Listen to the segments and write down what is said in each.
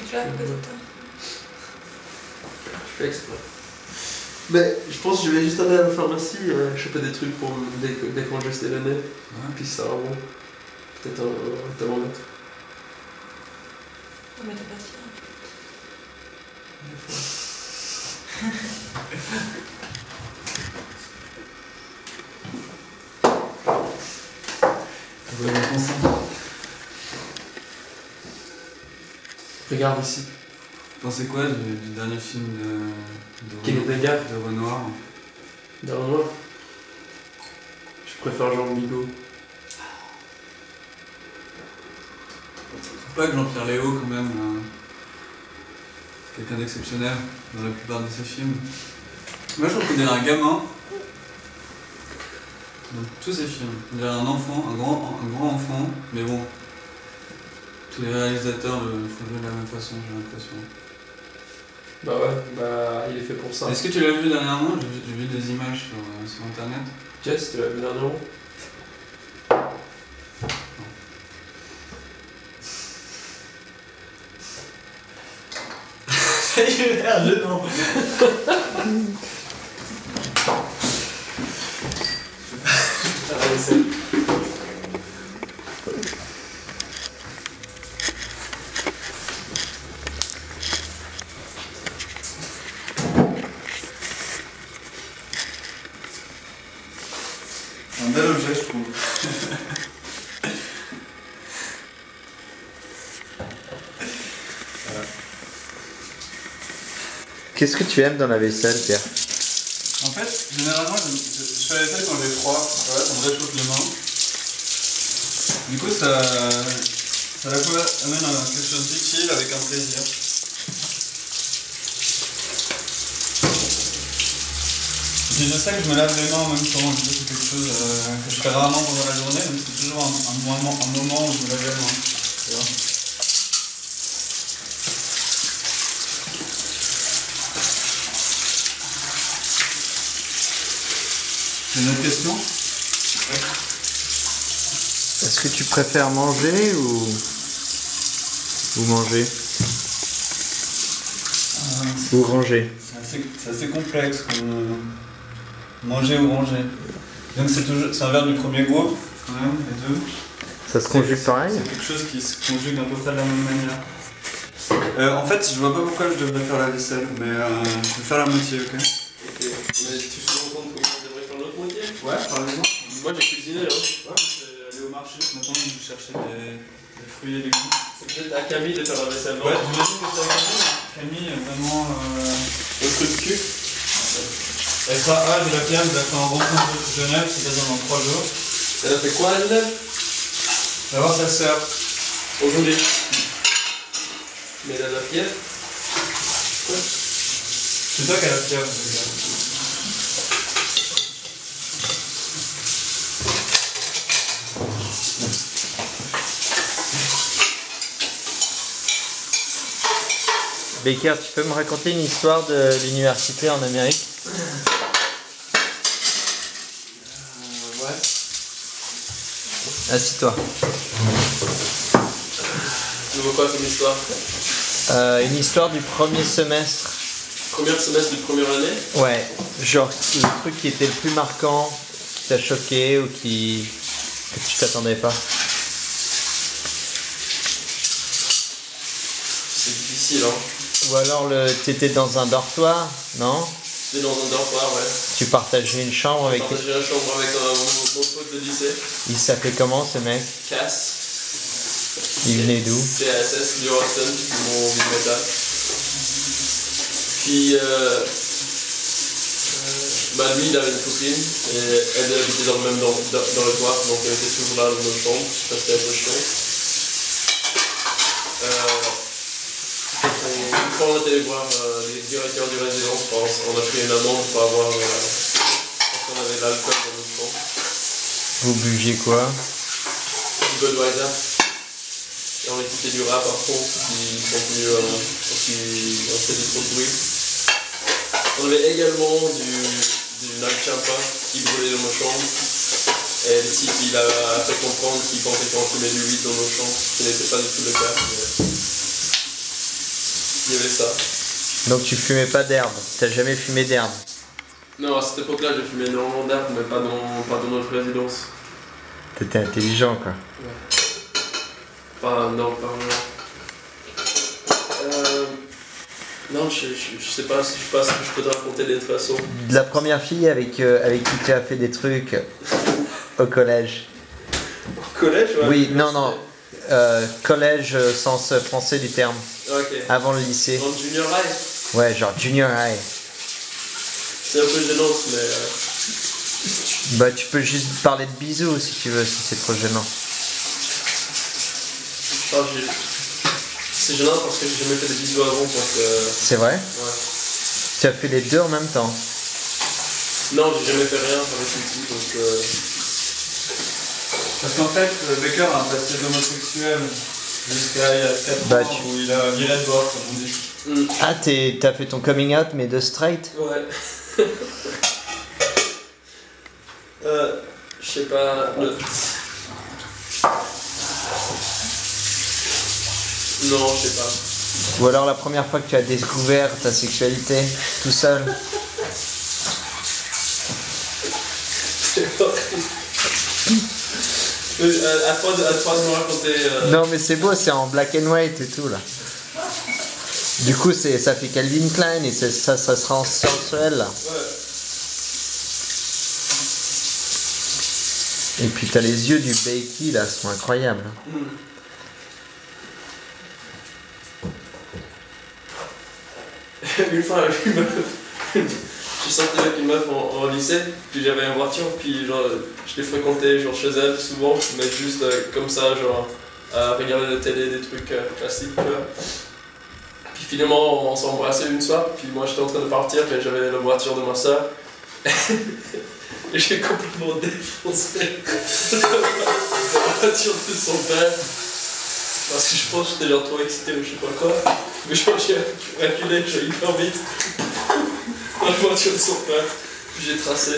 Tu l'as à côté de toi. Je fais exprès. Mais je pense que je vais juste aller à la pharmacie choper des trucs pour me décongestionner le nez. Ouais. Puis ça va bon. Peut-être un thermomètre. Non, mais t'as pas si. Vous voyez ensemble. Regarde ici. Vous pensez quoi du dernier film de Renoir? Derrière moi. Je préfère Jean Bigot. Pas que Jean-Pierre Léaud quand même, c'est quelqu'un d'exceptionnel dans la plupart de ses films. Moi je trouve qu'on dirait un gamin dans tous ses films. On dirait un enfant, un grand enfant, mais bon, tous les réalisateurs le font jouer de la même façon, j'ai l'impression. Bah ouais, bah il est fait pour ça. Est-ce que tu l'as vu dernièrement? J'ai vu des images sur internet. Jess, tu l'as vu dernièrement? Ça y est, l'air gênant. Allez, c'est... Un bel objet, je trouve. Voilà. Qu'est-ce que tu aimes dans la vaisselle, Pierre? En fait, généralement, je fais la vaisselle quand j'ai froid. Voilà, ça me réchauffe les mains. Du coup, ça à la fois amène quelque chose d'utile avec un plaisir. Et je sais que je me lave les mains en même temps. C'est quelque chose que je fais rarement pendant la journée, mais c'est toujours un moment où je me lave les mains. Tu vois. C'est une autre question? Est-ce que tu préfères manger ou manger? Ou ranger? C'est assez complexe comme manger ou ranger. Donc c'est un verbe du premier groupe, quand même, les deux. Ça se conjugue pareil? C'est quelque chose qui se conjugue un peu pas de la même manière. En fait, je vois pas pourquoi je devrais faire la vaisselle, mais je vais faire la moitié, ok? Ok. Mais tu te rends compte comment on devrait faire l'autre moitié? Ouais, par exemple. Moi j'ai cuisiné là. Ouais, je vais aller au marché ce matin, je vais chercher des fruits et légumes. C'est peut-être à Camille de faire la vaisselle. Ouais, j'imagine que c'est à Camille. Camille est vraiment... Le truc de cul. Elle sera âge de la Cam, elle a fait un rencontre de Genève, c'est-à-dire dans 3 jours. Elle a fait quoi elle? Elle va voir sa sœur. Aujourd'hui. Mais elle a la fièvre. Quoi? C'est toi qui as la fièvre. Baker, tu peux me raconter une histoire de l'université en Amérique? Ouais. Assis-toi. Tu veux quoi comme histoire? Une histoire du premier semestre. Premier semestre de première année? Ouais, genre le truc qui était le plus marquant, qui t'a choqué ou que tu t'attendais pas. C'est difficile, hein. Ou alors t'étais dans un dortoir, non? J'étais dans un dortoir, ouais. Tu partageais une chambre avec... J'ai la chambre avec mon pote de lycée. Il s'appelait comment ce mec? Cass. Il venait d'où? CSS, New Austin, mon métal. Puis, bah lui il avait une copine et elle habitait dans le même dortoir, donc elle était toujours là dans notre chambre, ça c'était un peu chiant. Une fois on était allé voir les directeurs du résidence, on a pris une amende pour avoir, parce qu'on avait de l'alcool dans notre chambre. Vous buviez quoi? Du Budweiser. Et on écoutait du rap par contre, qui continue on faisait trop de bruit. On avait également du Nag Champa qui brûlait dans nos chambres. Et le type il a fait comprendre qu'il pensait qu'on fumait du weed dans nos chambres, ce qui n'était pas du tout le cas. il y avait ça. Donc tu fumais pas d'herbe. T'as jamais fumé d'herbe. Non, à cette époque-là, j'ai fumé énormément d'herbe, mais pas dans notre résidence. T'étais intelligent quoi. Non, pas vraiment. Non, je sais pas si je peux te raconter des façons. De la première fille avec qui tu as fait des trucs au collège. Au collège, ouais. Oui, non. Collège sens français du terme. Ok. Avant le lycée. En junior high. Ouais, genre junior high. C'est un peu gênant, mais... Bah tu peux juste parler de bisous si tu veux, si c'est trop gênant. C'est gênant parce que j'ai jamais fait des bisous avant, donc... C'est vrai? Ouais. Tu as fait les deux en même temps? Non, j'ai jamais fait rien avec une fille, donc... Parce qu'en fait, Baker a un passé d'homosexuel jusqu'à il y a 4 Bah, ans où il a viré de bord, comme on dit. Ah, t'as fait ton coming out mais de straight? Ouais. Je sais pas... Non, je sais pas. Ou alors la première fois que tu as découvert ta sexualité tout seul? C'est horrible. À toi de me raconter... Non mais c'est beau, c'est en black and white et tout là. Du coup ça fait Calvin Klein et ça sera en sensuel là. Ouais. Et puis t'as les yeux du Bakey là, sont incroyables. Une fois, j'ai sorti avec une meuf en lycée, puis j'avais une voiture, puis genre, je l'ai fréquenté genre chez elle souvent, mais juste comme ça, genre, à regarder la télé, des trucs classiques, tu vois. Puis finalement, on s'est embrassé une soir, puis moi j'étais en train de partir, puis j'avais la voiture de ma soeur. Et j'ai complètement défoncé la voiture de son père. Parce que je pense que j'étais genre trop excité ou je sais pas quoi. Mais genre j'ai reculé, j'ai hyper vite dans la voiture de son père. Puis j'ai tracé.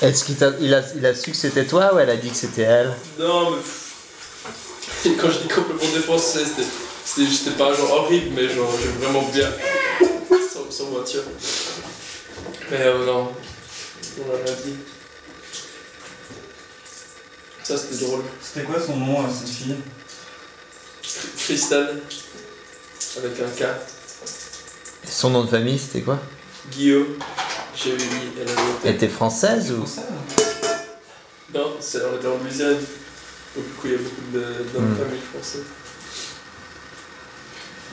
Est-ce qu'il a su que c'était toi ou elle a dit que c'était elle? Non mais... Quand je dis complètement défoncé, c'était pas genre horrible, mais genre j'aime vraiment bien sans voiture. Mais non, on l'a dit. Ça c'était drôle. C'était quoi son nom à cette fille? Tristan, avec un K. Son nom de famille c'était quoi? Guillaume, j'ai eu elle a noté. Elle était française ou? Non, on était en Louisiane. Donc du coup il y a beaucoup d'hommes de famille français.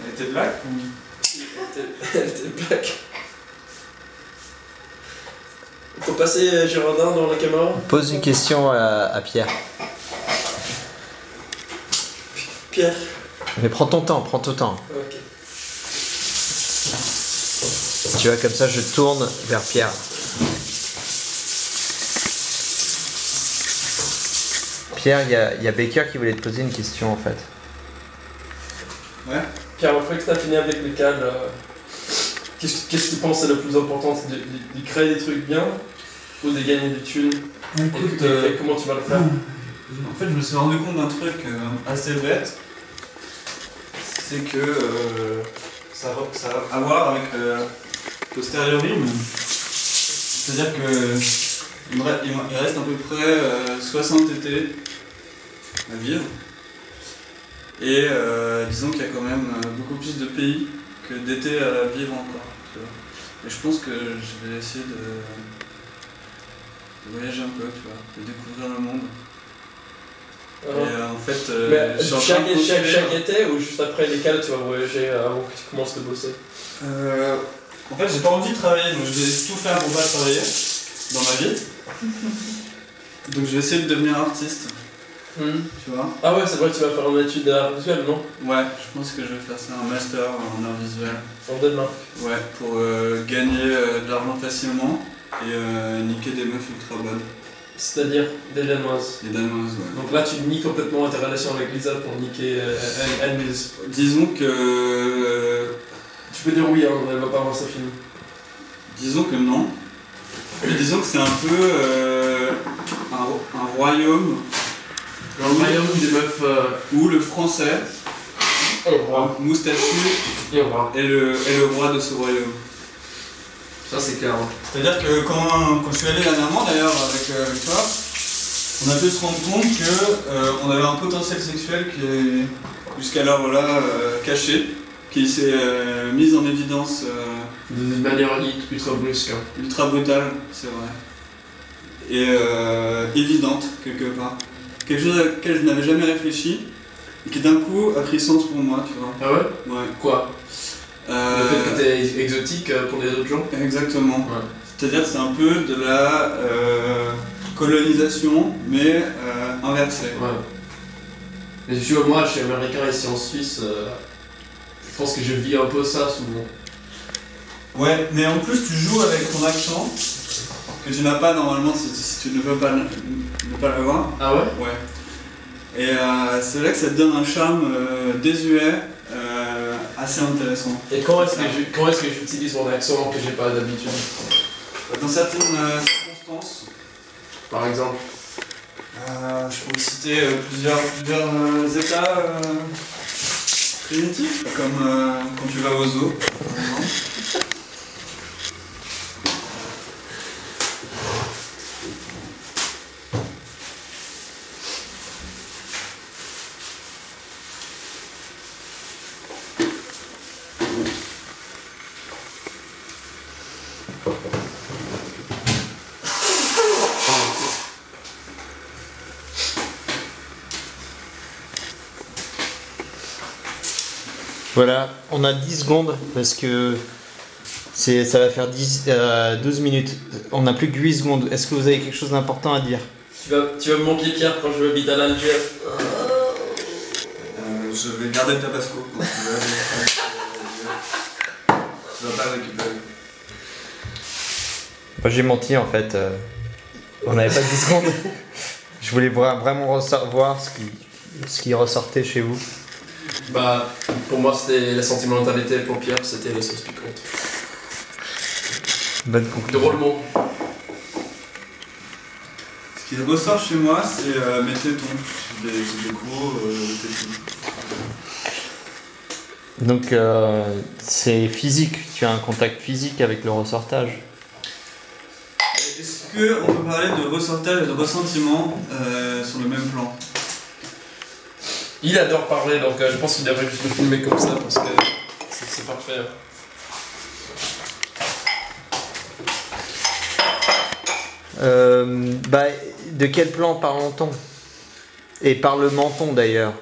Elle était black ou? Elle était black. On peut passer Girardin dans la caméra? Pose une question à Pierre. Pierre. Mais prends ton temps, prends ton temps. Ok. Tu vois, comme ça je tourne vers Pierre. Pierre, il y a Baker qui voulait te poser une question en fait. Ouais. Pierre, après que tu as fini avec le câble, qu'est-ce que tu penses est le plus important? C'est de créer des trucs bien ou de gagner du thune? Écoute, Et comment tu vas le faire? En fait, je me suis rendu compte d'un truc assez bête. C'est que ça a à voir avec posteriori. C'est-à-dire que il reste à peu près 60 étés à vivre. Et disons qu'il y a quand même beaucoup plus de pays que d'été à vivre encore. Tu vois. Et je pense que je vais essayer de voyager un peu, tu vois, de découvrir le monde. Et en fait, chaque été ou juste après l'école tu vas voyager avant que tu commences de bosser? En fait, j'ai pas envie de travailler, donc je vais tout faire pour pas travailler dans ma vie. Donc je vais essayer de devenir artiste. Tu vois? Ah ouais, c'est vrai que tu vas faire une étude d'art visuel, non? Ouais, je pense que je vais faire ça, un master en art visuel. En Danemark? Ouais, pour gagner de l'argent facilement et niquer des meufs ultra bonnes. C'est-à-dire des Danoises? Des Danoises, ouais. Donc là, tu nies complètement ta relation avec Lisa pour niquer Anne-Lise. Disons que... Tu peux dire oui, hein, elle va pas voir sa film. Disons que non. Mais disons que c'est un peu un royaume. Dans le royaume des meufs... Où le français Et roi. moustachu Et roi. est le roi de ce royaume. Ça c'est clair. Hein. C'est-à-dire que quand je suis allé dernièrement d'ailleurs avec toi, on a pu se rendre compte que on avait un potentiel sexuel qui est jusqu'alors là caché, qui s'est mis en évidence De manière ultra brusque. Hein. ultra brutale, c'est vrai, et évidente quelque part. Quelque chose à laquelle je n'avais jamais réfléchi et qui d'un coup a pris sens pour moi, tu vois. Ah ouais? Ouais. Quoi? Le fait que t'es exotique pour les autres gens? Exactement. Ouais. C'est-à-dire que c'est un peu de la colonisation, mais inversée. Ouais. Mais tu vois, moi je suis américain ici en Suisse, je pense que je vis un peu ça souvent. Ouais, mais en plus tu joues avec ton accent, que tu n'as pas normalement si tu ne veux pas l'avoir. Ah ouais? Ouais. Et c'est là que ça te donne un charme désuet, assez intéressant. Et quand est-ce que j'utilise mon accent que j'ai pas d'habitude? Dans certaines circonstances, Par exemple? je peux citer plusieurs états primitifs, comme quand tu vas au zoo, par exemple. Voilà, on a 10 secondes parce que ça va faire 12 minutes. On n'a plus que 8 secondes. Est-ce que vous avez quelque chose d'important à dire? Tu vas me manquer, Pierre, quand je vais habiter à l'Algérie. Je vais garder le tabasco. Tu vas pas le récupérer. Moi j'ai menti en fait. On n'avait pas 10 secondes. Je voulais vraiment voir ce qui ressortait chez vous. Bah, pour moi c'était la sentimentalité, pour Pierre c'était la sauce piquante. Bonne conclusion. Drôlement. Ce qui ressort chez moi, c'est mes tétons. J'ai des gros tétons. Donc c'est physique, tu as un contact physique avec le ressortage. Est-ce qu'on peut parler de ressortage et de ressentiment sur le même plan? Il adore parler, donc je pense qu'il devrait juste le filmer comme ça parce que c'est parfait. De quel plan parle-t-on? Et parle-menton d'ailleurs?